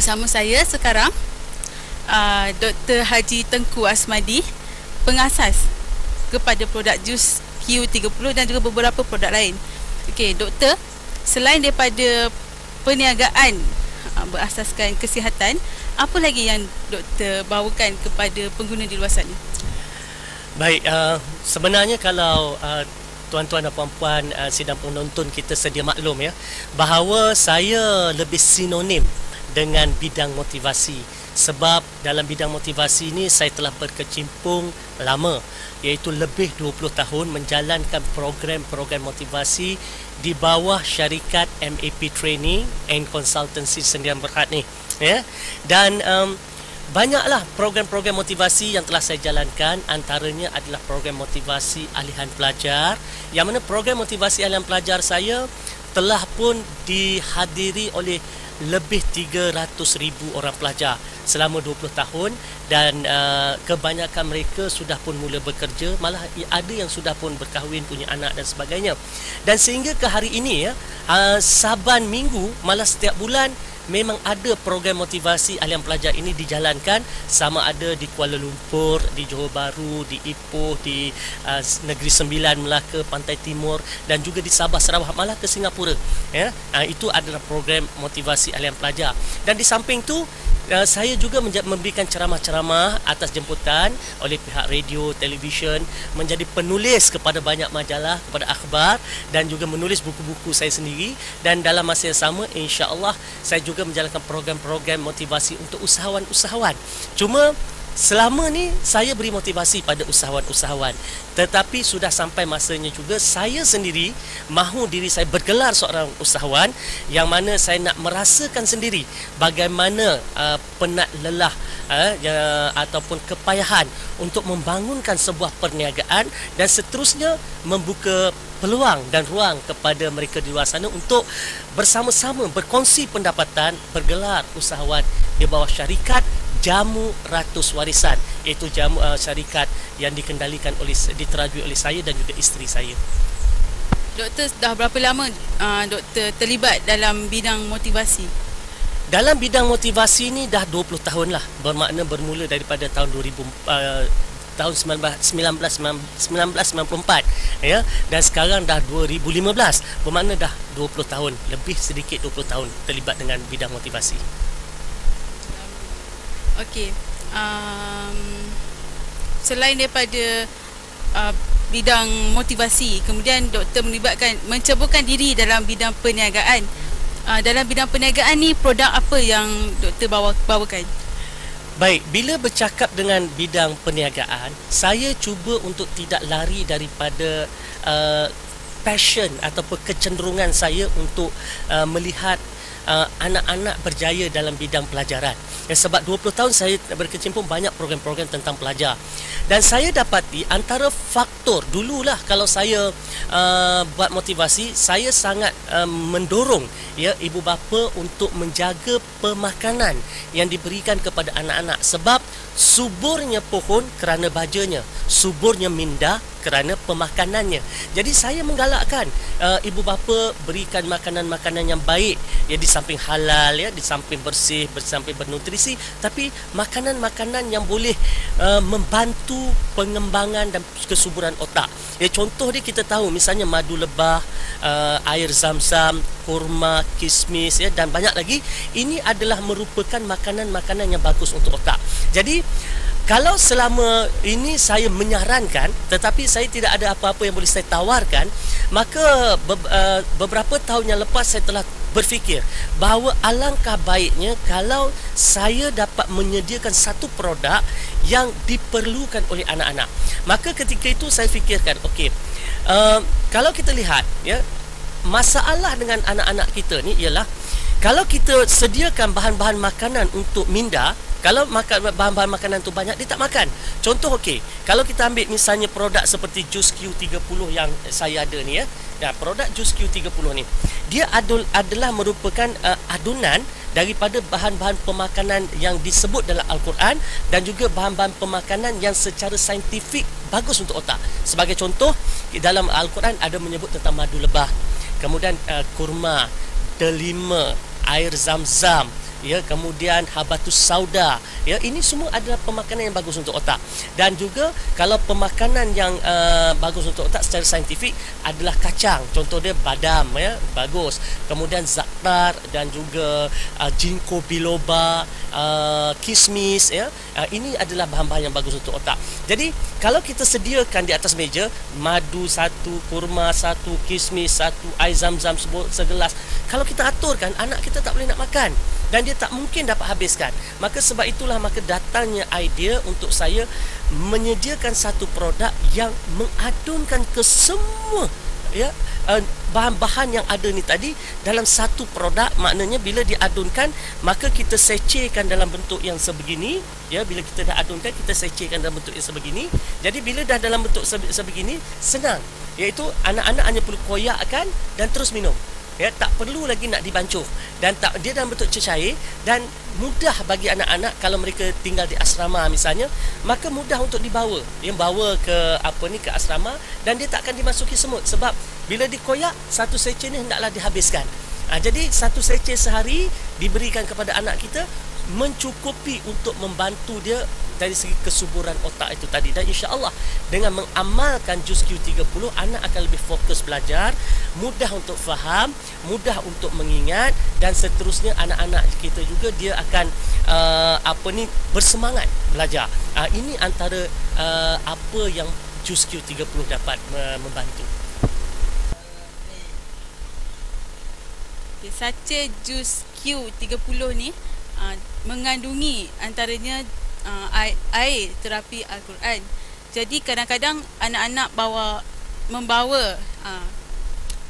bersama saya sekarang Dr. Haji Tengku Asmadi, pengasas kepada produk jus Q30 dan juga beberapa produk lain. Okey, doktor, selain daripada perniagaan berasaskan kesihatan, apa lagi yang doktor bawakan kepada pengguna di luar sana? Baik, sebenarnya kalau tuan-tuan dan puan-puan sidang penonton kita sedia maklum ya, bahawa saya lebih sinonim dengan bidang motivasi. Sebab dalam bidang motivasi ini saya telah berkecimpung lama, iaitu lebih 20 tahun menjalankan program-program motivasi di bawah syarikat MAP Training and Consultancy Sdn Bhd ni ya. Dan banyaklah program-program motivasi yang telah saya jalankan. Antaranya adalah program motivasi alihan pelajar, yang mana program motivasi alihan pelajar saya telah pun dihadiri oleh lebih 300,000 orang pelajar selama 20 tahun. Dan kebanyakan mereka sudah pun mula bekerja, malah ada yang sudah pun berkahwin, punya anak dan sebagainya. Dan sehingga ke hari ini ya, saban minggu, malah setiap bulan memang ada program motivasi alihan pelajar ini dijalankan, sama ada di Kuala Lumpur, di Johor Bahru, di Ipoh, di Negeri Sembilan, Melaka, Pantai Timur, dan juga di Sabah, Sarawak, malah ke Singapura ya. Itu adalah program motivasi alihan pelajar. Dan di samping tu saya juga memberikan ceramah-ceramah atas jemputan oleh pihak radio, televisyen, menjadi penulis kepada banyak majalah, kepada akhbar, dan juga menulis buku-buku saya sendiri. Dan dalam masa yang sama, insya-Allah saya juga menjalankan program-program motivasi untuk usahawan-usahawan. Cuma selama ni saya beri motivasi pada usahawan-usahawan, tetapi sudah sampai masanya juga saya sendiri mahu diri saya bergelar seorang usahawan, yang mana saya nak merasakan sendiri bagaimana penat lelah ataupun kepayahan untuk membangunkan sebuah perniagaan, dan seterusnya membuka peluang dan ruang kepada mereka di luar sana untuk bersama-sama berkongsi pendapatan, bergelar usahawan di bawah syarikat Jamu Ratus Warisan, iaitu syarikat yang dikendalikan diterajui oleh saya dan juga isteri saya. Doktor, dah berapa lama doktor terlibat dalam bidang motivasi? Dalam bidang motivasi ni dah 20 tahun lah, bermakna bermula daripada tahun 1994 ya, dan sekarang dah 2015, bermakna dah 20 tahun, lebih sedikit 20 tahun terlibat dengan bidang motivasi. Okey, selain daripada bidang motivasi, kemudian doktor mencaburkan diri dalam bidang perniagaan. Dalam bidang perniagaan ni, produk apa yang doktor bawakan? Baik, bila bercakap dengan bidang perniagaan, saya cuba untuk tidak lari daripada passion ataupun kecenderungan saya untuk melihat anak-anak berjaya dalam bidang pelajaran. Sebab 20 tahun saya berkecimpung banyak program-program tentang pelajar, dan saya dapati antara faktor dululah, kalau saya buat motivasi, saya sangat mendorong ya ibu bapa untuk menjaga pemakanan yang diberikan kepada anak-anak. Sebab suburnya pohon kerana bajanya, suburnya minda kerana pemakanannya. Jadi saya menggalakkan ibu bapa berikan makanan-makanan yang baik, ya, di samping halal ya, di samping bersih, di samping bernutrisi, tapi makanan-makanan yang boleh membantu pengembangan dan kesuburan otak. Ya, contoh dia kita tahu, misalnya madu lebah, air zam-zam, kurma, kismis ya, dan banyak lagi. Ini adalah merupakan makanan-makanan yang bagus untuk otak. Jadi kalau selama ini saya menyarankan, tetapi saya tidak ada apa-apa yang boleh saya tawarkan, maka beberapa tahun yang lepas saya telah berfikir bahawa alangkah baiknya kalau saya dapat menyediakan satu produk yang diperlukan oleh anak-anak. Maka ketika itu saya fikirkan, okey, kalau kita lihat ya, masalah dengan anak-anak kita ni ialah kalau kita sediakan bahan-bahan makanan untuk minda, kalau bahan-bahan makanan tu banyak, dia tak makan. Contoh, okey, kalau kita ambil misalnya produk seperti jus Q30 yang saya ada ni ya. Produk jus Q30 ni, dia adalah merupakan adunan daripada bahan-bahan pemakanan yang disebut dalam Al-Quran, dan juga bahan-bahan pemakanan yang secara saintifik bagus untuk otak. Sebagai contoh, dalam Al-Quran ada menyebut tentang madu lebah, kemudian kurma, delima, air zam-zam, ya, kemudian habatus sauda, ya, ini semua adalah pemakanan yang bagus untuk otak. Dan juga kalau pemakanan yang bagus untuk otak secara saintifik adalah kacang, contoh dia badam, ya, bagus. Kemudian zaktar dan juga ginkgo biloba, kismis, ya, ini adalah bahan-bahan yang bagus untuk otak. Jadi kalau kita sediakan di atas meja madu satu, kurma satu, kismis satu, air zam-zam segelas, kalau kita aturkan, anak kita tak boleh nak makan dan dia tak mungkin dapat habiskan. Maka sebab itulah maka datangnya idea untuk saya menyediakan satu produk yang mengadunkan ke semua, ya, bahan-bahan yang ada ni tadi dalam satu produk. Maknanya bila diadunkan, maka kita secekan dalam bentuk yang sebegini, ya, bila kita dah adunkan, kita secekan dalam bentuk yang sebegini. Jadi bila dah dalam bentuk sebegini, senang, iaitu anak-anak hanya perlu koyakkan dan terus minum, ya, tak perlu lagi nak dibancuh, dan dia dalam bentuk cecair dan mudah bagi anak-anak. Kalau mereka tinggal di asrama misalnya, maka mudah untuk dibawa, yang bawa ke ke asrama, dan dia tak akan dimasuki semut sebab bila dikoyak satu seceh ni hendaklah dihabiskan. Jadi satu seceh sehari diberikan kepada anak kita mencukupi untuk membantu dia dari segi kesuburan otak itu tadi. Dan insya-Allah dengan mengamalkan juz Q30, anak akan lebih fokus belajar, mudah untuk faham, mudah untuk mengingat, dan seterusnya anak-anak kita juga dia akan bersemangat belajar. Ini antara apa yang juz Q30 dapat membantu. Saca juz Q30 ni mengandungi antaranya air terapi Al-Quran. Jadi kadang-kadang anak-anak membawa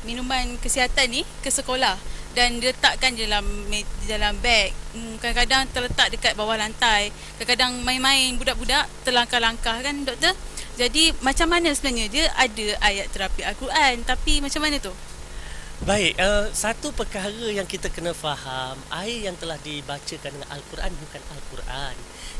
minuman kesihatan ni ke sekolah dan diletakkan di dalam beg. Kadang-kadang terletak dekat bawah lantai. Kadang-kadang main-main budak-budak terlangkah-langkah, kan doktor? Jadi macam mana sebenarnya dia ada ayat terapi Al-Quran, tapi macam mana tu? Baik, satu perkara yang kita kena faham, air yang telah dibacakan dengan Al-Quran bukan Al-Quran.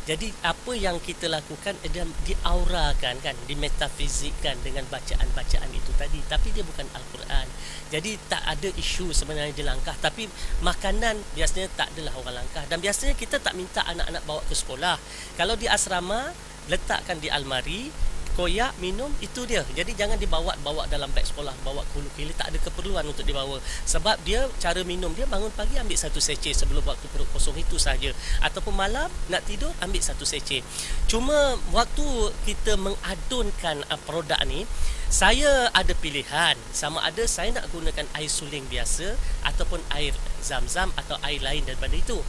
Jadi apa yang kita lakukan adalah diaurakan, kan, dimetafizikkan dengan bacaan-bacaan itu tadi, tapi dia bukan Al-Quran. Jadi tak ada isu sebenarnya dia langkah, tapi makanan biasanya tak adalah orang langkah, dan biasanya kita tak minta anak-anak bawa ke sekolah. Kalau di asrama, letakkan di almari, koyak, minum, itu dia. Jadi jangan dibawa dalam beg sekolah, bawa ke hulu kilir, tak ada keperluan untuk dibawa. Sebab dia, cara minum dia, bangun pagi ambil satu seceh sebelum waktu perut kosong, itu saja. Ataupun malam nak tidur ambil satu seceh. Cuma waktu kita mengadunkan produk ni, saya ada pilihan, sama ada saya nak gunakan air suling biasa ataupun air zam-zam atau air lain daripada itu.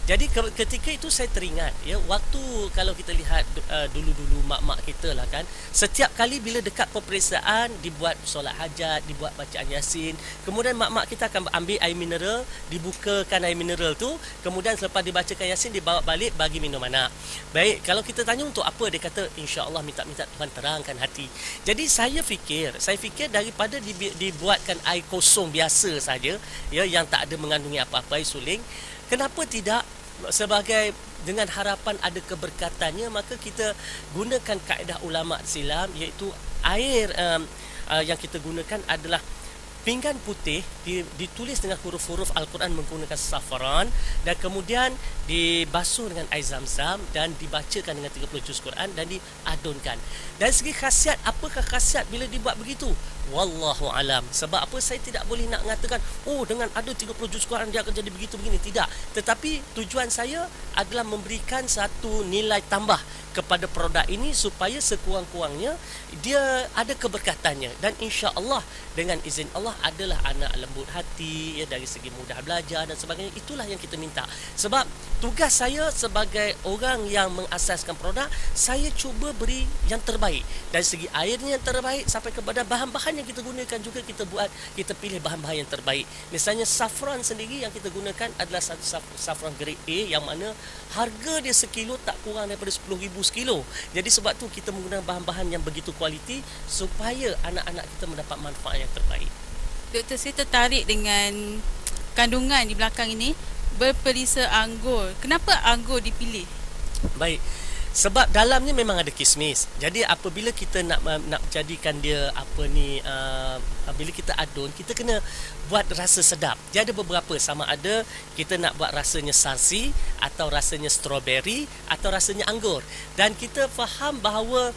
Jadi ketika itu saya teringat, ya, waktu kalau kita lihat dulu-dulu mak-mak kita lah, kan, setiap kali bila dekat peperiksaan dibuat solat hajat, dibuat bacaan Yasin, kemudian mak-mak kita akan ambil air mineral, dibukakan air mineral tu, kemudian selepas dibacakan Yasin dibawa balik bagi minum anak. Baik, kalau kita tanya untuk apa, dia kata insya-Allah minta-minta Tuhan terangkan hati. Jadi saya fikir daripada dibuatkan air kosong biasa saja, ya, yang tak ada mengandungi apa-apa, air suling, kenapa tidak sebagai dengan harapan ada keberkatannya, maka kita gunakan kaedah ulama silam, iaitu air yang kita gunakan adalah pinggan putih ditulis dengan huruf-huruf Al-Quran menggunakan safaran, dan kemudian dibasuh dengan air zam-zam dan dibacakan dengan 30 juz Quran dan diadunkan. Dari segi khasiat, apakah khasiat bila dibuat begitu? Wallahu alam. Sebab apa saya tidak boleh nak mengatakan, oh, dengan ada 30 juz Quran dia akan jadi begitu begini, tidak. Tetapi tujuan saya adalah memberikan satu nilai tambah kepada produk ini supaya sekurang-kurangnya dia ada keberkatannya, dan insya-Allah dengan izin Allah adalah anak lembut hati, ya, dari segi mudah belajar dan sebagainya. Itulah yang kita minta. Sebab tugas saya sebagai orang yang mengasaskan produk, saya cuba beri yang terbaik. Dari segi airnya yang terbaik sampai kepada bahan-bahan yang kita gunakan juga kita pilih bahan-bahan yang terbaik. Misalnya safran sendiri yang kita gunakan adalah satu safran grade A, yang mana harga dia sekilo tak kurang daripada 10,000 sekilo. Jadi sebab tu kita menggunakan bahan-bahan yang begitu kualiti supaya anak-anak kita mendapat manfaat yang terbaik. Doktor, saya tertarik dengan kandungan di belakang ini, berperisa anggur. Kenapa anggur dipilih? Baik. Sebab dalamnya memang ada kismis. Jadi apabila kita nak jadikan dia bila kita adun, kita kena buat rasa sedap. Dia ada beberapa, sama ada kita nak buat rasanya sarsi atau rasanya strawberry atau rasanya anggur. Dan kita faham bahawa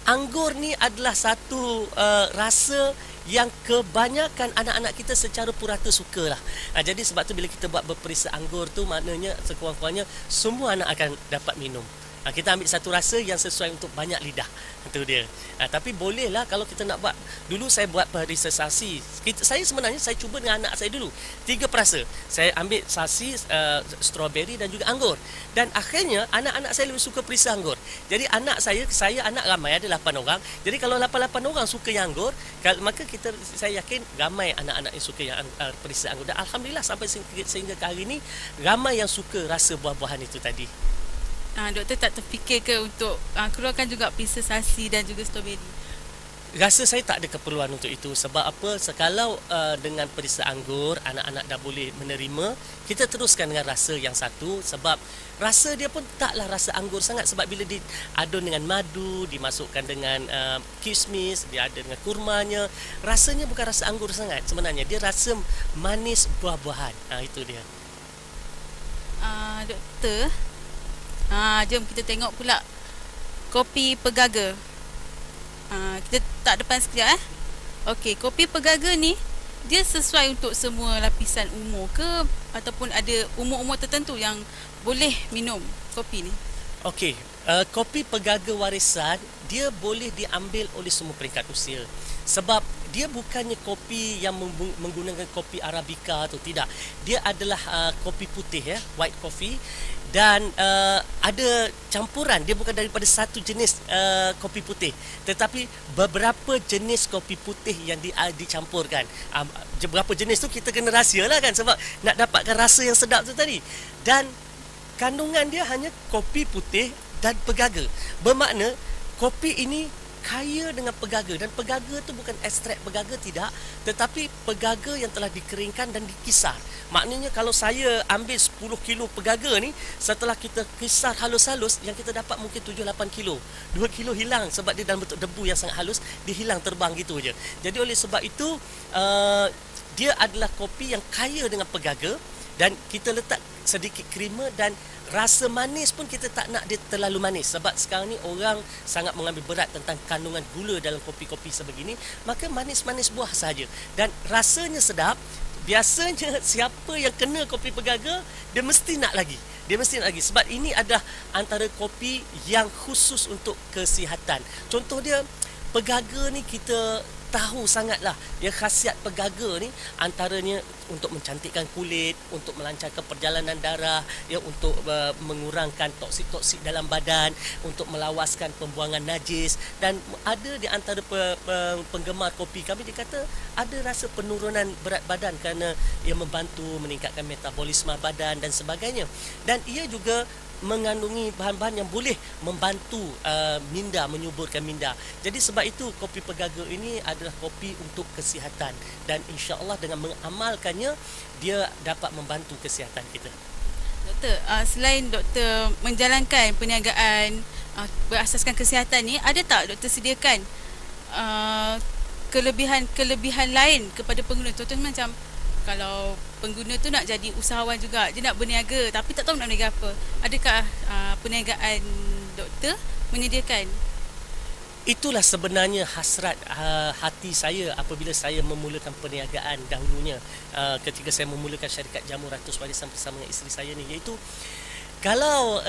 anggur ni adalah satu rasa yang kebanyakan anak-anak kita secara purata sukalah. Jadi sebab tu bila kita buat berperisa anggur tu, maknanya sekurang-kurangnya semua anak akan dapat minum. Kita ambil satu rasa yang sesuai untuk banyak lidah. Itu dia. Tapi bolehlah kalau kita nak buat. Dulu saya buat perisa sarsi. Saya sebenarnya cuba dengan anak saya dulu. 3 perasa. Saya ambil sarsi, strawberry dan juga anggur. Dan akhirnya anak-anak saya lebih suka perisa anggur. Jadi anak saya anak ramai, ada 8 orang. Jadi kalau 8 orang suka yang anggur, maka saya yakin ramai anak-anak yang suka yang perisa anggur. Dan alhamdulillah sampai sehingga ke hari ini ramai yang suka rasa buah-buahan itu tadi. Doktor tak terfikir ke untuk keluarkan juga perisa sarsi dan juga strawberry? Rasa saya tak ada keperluan untuk itu. Sebab apa? Sekalau dengan perisa anggur anak-anak dah boleh menerima, kita teruskan dengan rasa yang satu. Sebab rasa dia pun taklah rasa anggur sangat. Sebab bila diadun dengan madu, dimasukkan dengan kismis, dia ada dengan kurmanya, rasanya bukan rasa anggur sangat sebenarnya. Dia rasa manis buah-buahan. Itu dia. Doktor, jom kita tengok pula kopi pegaga. Kita tak depan sekejap. Okey, kopi pegaga ni dia sesuai untuk semua lapisan umur ke, ataupun ada umur-umur tertentu yang boleh minum kopi ni? Okey, kopi pegaga warisan dia boleh diambil oleh semua peringkat usia. Sebab dia bukannya kopi yang menggunakan kopi Arabica atau tidak. Dia adalah kopi putih, white coffee. Dan ada campuran. Dia bukan daripada satu jenis kopi putih, tetapi beberapa jenis kopi putih yang dicampurkan. Beberapa jenis tu kita kena rahsialah kan, sebab nak dapatkan rasa yang sedap tu tadi. Dan kandungan dia hanya kopi putih dan pegaga. Bermakna kopi ini kaya dengan pegaga. Dan pegaga tu bukan ekstrak pegaga, tidak, tetapi pegaga yang telah dikeringkan dan dikisar. Maknanya kalau saya ambil 10 kilo pegaga ni, setelah kita kisar halus-halus, yang kita dapat mungkin 7-8 kilo. 2 kilo hilang sebab dia dalam bentuk debu yang sangat halus, dia hilang terbang gitu je. Jadi oleh sebab itu dia adalah kopi yang kaya dengan pegaga. Dan kita letak sedikit krema, dan rasa manis pun kita tak nak dia terlalu manis. Sebab sekarang ni orang sangat mengambil berat tentang kandungan gula dalam kopi-kopi sebegini. Maka manis-manis buah saja. Dan rasanya sedap. Biasanya siapa yang kena kopi pegaga, dia mesti nak lagi. Sebab ini adalah antara kopi yang khusus untuk kesihatan. Contoh dia, pegaga ni kita tahu sangatlah ya, khasiat pegaga ni antaranya untuk mencantikkan kulit, untuk melancarkan perjalanan darah, ya, untuk mengurangkan toksik-toksik dalam badan, untuk melawaskan pembuangan najis. Dan ada di antara penggemar kopi kami, dia kata ada rasa penurunan berat badan kerana ia membantu meningkatkan metabolisme badan dan sebagainya. Dan ia juga mengandungi bahan-bahan yang boleh membantu minda, menyuburkan minda. Jadi sebab itu kopi pegaga ini adalah kopi untuk kesihatan, dan insya-Allah dengan mengamalkannya dia dapat membantu kesihatan kita. Doktor, selain doktor menjalankan perniagaan berasaskan kesihatan ni, ada tak doktor sediakan kelebihan lain kepada pengguna? Contohnya macam kalau pengguna tu nak jadi usahawan juga, dia nak berniaga tapi tak tahu nak berniaga apa, adakah perniagaan doktor menyediakan? Itulah sebenarnya hasrat hati saya apabila saya memulakan perniagaan dahulunya, ketika saya memulakan syarikat Jamu Ratus Warisan bersama dengan isteri saya ni, iaitu kalau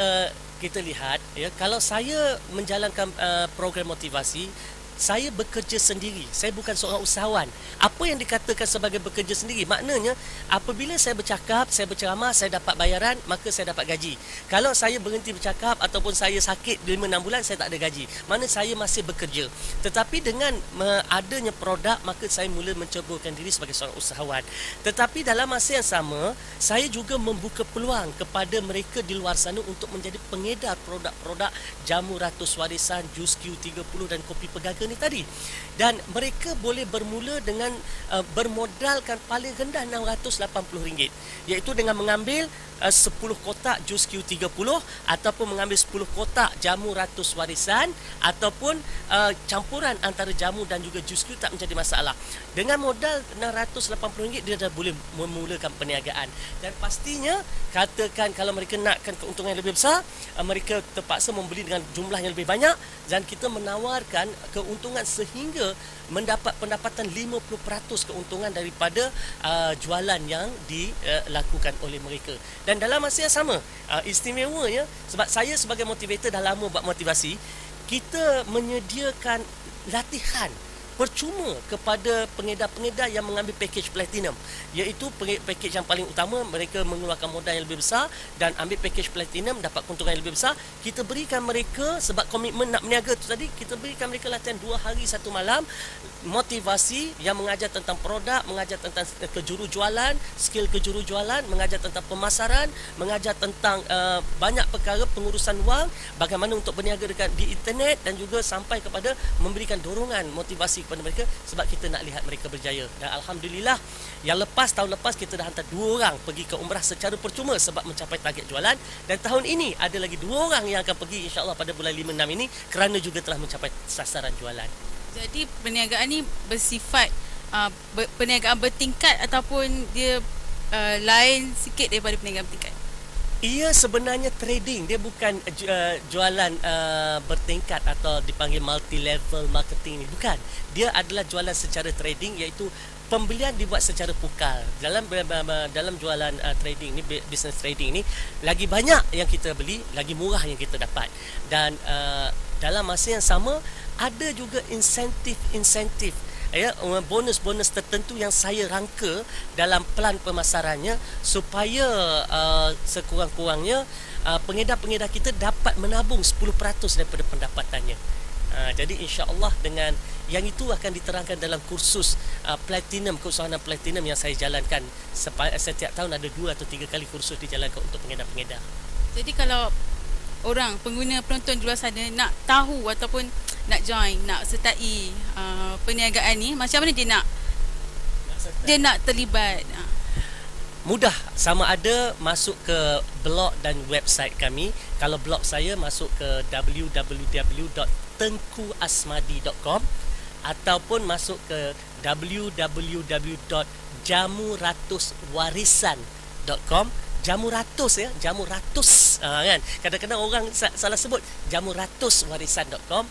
kita lihat ya, kalau saya menjalankan program motivasi, saya bekerja sendiri. Saya bukan seorang usahawan. Apa yang dikatakan sebagai bekerja sendiri? Maknanya apabila saya bercakap, saya berceramah, saya dapat bayaran, maka saya dapat gaji. Kalau saya berhenti bercakap ataupun saya sakit 5-6 bulan, saya tak ada gaji. Maknanya saya masih bekerja. Tetapi dengan adanya produk, maka saya mula menceburkan diri sebagai seorang usahawan. Tetapi dalam masa yang sama, saya juga membuka peluang kepada mereka di luar sana untuk menjadi pengedar produk-produk Jamu Ratus Warisan, Jus Q30 dan kopi pegaga ni tadi. Dan mereka boleh bermula dengan bermodalkan paling rendah RM680, iaitu dengan mengambil 10 kotak kotak jus Q30 ataupun mengambil 10 kotak jamu ratus warisan ataupun campuran antara jamu dan juga jus Q tak menjadi masalah. Dengan modal RM680 dia dah boleh memulakan perniagaan. Dan pastinya katakan kalau mereka nakkan keuntungan yang lebih besar, mereka terpaksa membeli dengan jumlah yang lebih banyak dan kita menawarkan keuntungan sehingga mendapat pendapatan 50% keuntungan daripada jualan yang dilakukan oleh mereka. Dan dalam masa yang sama, istimewanya sebab saya sebagai motivator dah lama buat motivasi, kita menyediakan latihan percuma kepada pengedar-pengedar yang mengambil package platinum, iaitu package yang paling utama, mereka mengeluarkan modal yang lebih besar dan ambil package platinum dapat keuntungan yang lebih besar. Kita berikan mereka, sebab komitmen nak berniaga tu tadi, kita berikan mereka latihan 2 hari 1 malam motivasi yang mengajar tentang produk, mengajar tentang kejurujualan, skill kejurujualan, mengajar tentang pemasaran, mengajar tentang banyak perkara pengurusan wang, bagaimana untuk berniaga di internet, dan juga sampai kepada memberikan dorongan motivasi kepada mereka sebab kita nak lihat mereka berjaya. Dan alhamdulillah tahun lepas kita dah hantar 2 orang pergi ke umrah secara percuma sebab mencapai target jualan, dan tahun ini ada lagi 2 orang yang akan pergi insya-Allah pada bulan 5 6 ini kerana juga telah mencapai sasaran jualan. Jadi perniagaan ni bersifat perniagaan bertingkat ataupun dia lain sikit daripada perniagaan bertingkat? Ia sebenarnya trading, dia bukan jualan bertingkat atau dipanggil multi level marketing ni, bukan. Dia adalah jualan secara trading, iaitu pembelian dibuat secara pukal. Dalam jualan trading ni, business trading ni, lagi banyak yang kita beli, lagi murah yang kita dapat. Dan dalam masa yang sama ada juga insentif, ya, bonus-bonus tertentu yang saya rangka dalam pelan pemasarannya supaya sekurang-kurangnya pengedar-pengedar kita dapat menabung 10% daripada pendapatannya. Jadi insya-Allah dengan yang itu akan diterangkan dalam kursus platinum, keusahawanan platinum yang saya jalankan. Setiap tahun ada 2 atau 3 kali kursus dijalankan untuk pengedar-pengedar. Jadi kalau orang pengguna penonton di luar sana nak tahu ataupun nak join, nak sertai perniagaan ni, macam mana dia nak terlibat? Mudah, sama ada masuk ke blog dan website kami. Kalau blog saya masuk ke www.tengkuasmadi.com ataupun masuk ke www.jamuratuswarisan.com. Jamu ratus, ya, jamu ratus, kan. Kadang-kadang orang salah sebut jamuratuswarisan.com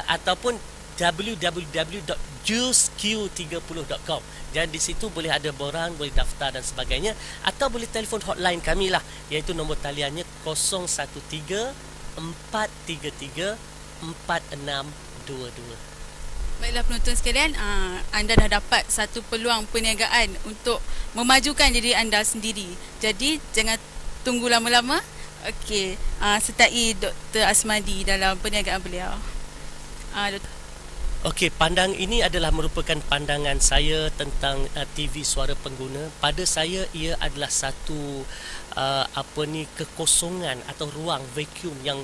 ataupun www.jusq30.com. Dan di situ boleh ada borang, boleh daftar dan sebagainya, atau boleh telefon hotline kami lah, iaitu nombor taliannya 013 433 4622. Baiklah penonton sekalian, anda dah dapat satu peluang perniagaan untuk memajukan diri anda sendiri. Jadi jangan tunggu lama-lama. Okey, sertai Dr. Asmadi dalam perniagaan beliau. Okey, ini adalah merupakan pandangan saya tentang TV Suara Pengguna. Pada saya ia adalah satu kekosongan atau ruang vacuum yang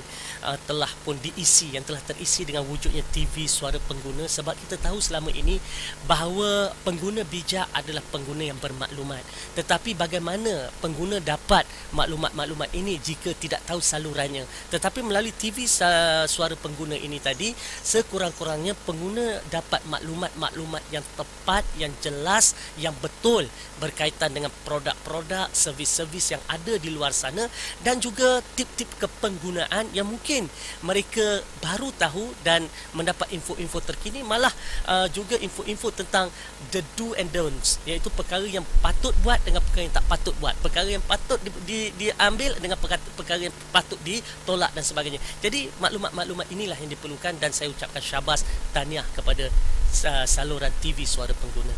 telah pun diisi, yang telah terisi dengan wujudnya TV Suara Pengguna, sebab kita tahu selama ini bahawa pengguna bijak adalah pengguna yang bermaklumat. Tetapi bagaimana pengguna dapat maklumat-maklumat ini jika tidak tahu salurannya? Tetapi melalui TV Suara Pengguna ini tadi, sekurang-kurangnya pengguna dapat maklumat-maklumat yang tepat, yang jelas, yang betul berkaitan dengan produk-produk, servis-servis yang ada di luar sana, dan juga tip-tip kepenggunaan yang mungkin mereka baru tahu dan mendapat info-info terkini, malah juga info-info tentang the do and don'ts, iaitu perkara yang patut buat dengan perkara yang tak patut buat, perkara yang patut diambil dengan perkara yang patut ditolak dan sebagainya. Jadi maklumat-maklumat inilah yang diperlukan, dan saya ucapkan syabas tahniah kepada saluran TV Suara Pengguna.